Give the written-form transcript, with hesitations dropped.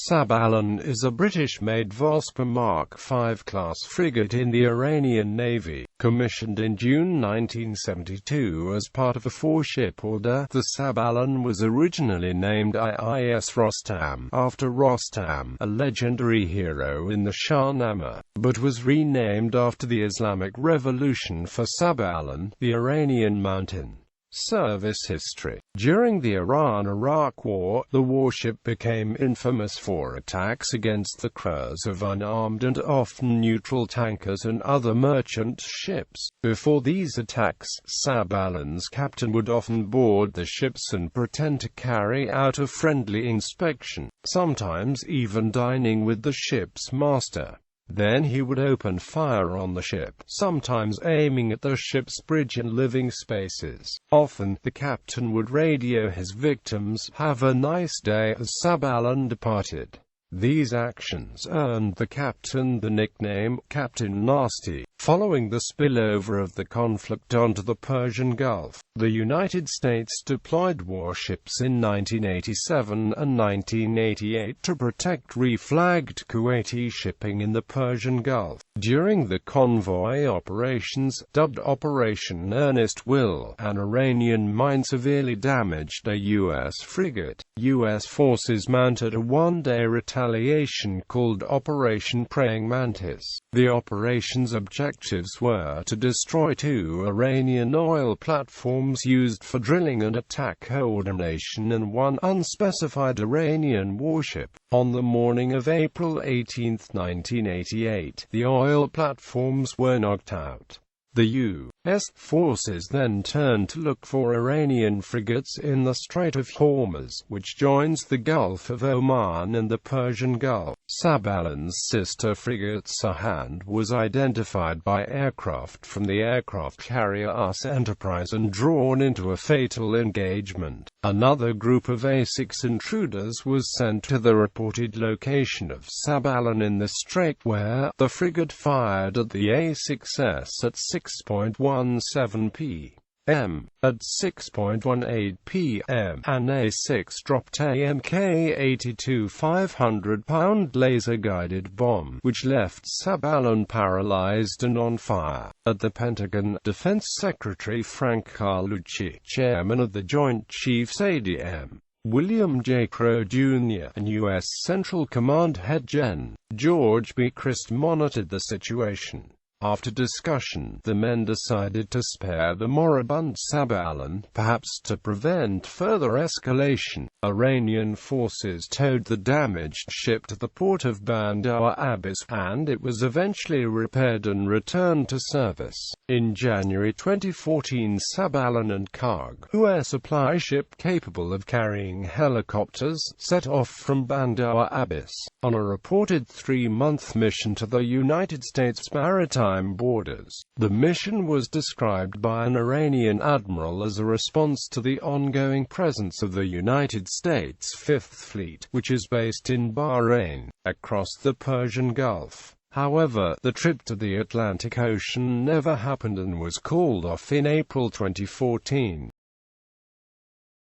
Sabalan is a British-made Vosper Mark V-class frigate in the Iranian Navy, commissioned in June 1972 as part of a four-ship order. The Sabalan was originally named IIS Rostam, after Rostam, a legendary hero in the Shahnameh, but was renamed after the Islamic Revolution for Sabalan, the Iranian mountain. Service history. During the Iran-Iraq War, the warship became infamous for attacks against the crews of unarmed and often neutral tankers and other merchant ships. Before these attacks, Sabalan's captain would often board the ships and pretend to carry out a friendly inspection, sometimes even dining with the ship's master. Then he would open fire on the ship, sometimes aiming at the ship's bridge and living spaces. Often, the captain would radio his victims, "Have a nice day," as Sabalan departed. These actions earned the captain the nickname, Captain Nasty. Following the spillover of the conflict onto the Persian Gulf, the United States deployed warships in 1987 and 1988 to protect reflagged Kuwaiti shipping in the Persian Gulf. During the convoy operations, dubbed Operation Earnest Will, an Iranian mine severely damaged a U.S. frigate. U.S. forces mounted a one-day retaliation called Operation Praying Mantis. The operation's objectives were to destroy two Iranian oil platforms used for drilling and attack coordination and one unspecified Iranian warship. On the morning of April 18, 1988, the oil platforms were knocked out. The U.S. forces then turned to look for Iranian frigates in the Strait of Hormuz, which joins the Gulf of Oman and the Persian Gulf. Sabalan's sister frigate Sahand was identified by aircraft from the aircraft carrier IIS Enterprise and drawn into a fatal engagement. Another group of A-6 intruders was sent to the reported location of Sabalan in the strait, where the frigate fired at the A-6S at 6:17 p.m. At 6:18 p.m., an A-6 dropped a Mk-82 500-pound laser-guided bomb, which left Sabalan paralyzed and on fire. At the Pentagon, Defense Secretary Frank Carlucci, chairman of the Joint Chiefs ADM, William J. Crowe, Jr., and U.S. Central Command Head Gen. George B. Christ monitored the situation. After discussion, the men decided to spare the moribund Sabalan, perhaps to prevent further escalation. Iranian forces towed the damaged ship to the port of Bandar Abbas, and it was eventually repaired and returned to service. In January 2014, Sabalan and cargo, a supply ship capable of carrying helicopters, set off from Bandar Abbas, on a reported 3-month mission to the United States maritime borders. The mission was described by an Iranian admiral as a response to the ongoing presence of the United States Fifth Fleet, which is based in Bahrain, across the Persian Gulf. However, the trip to the Atlantic Ocean never happened and was called off in April 2014.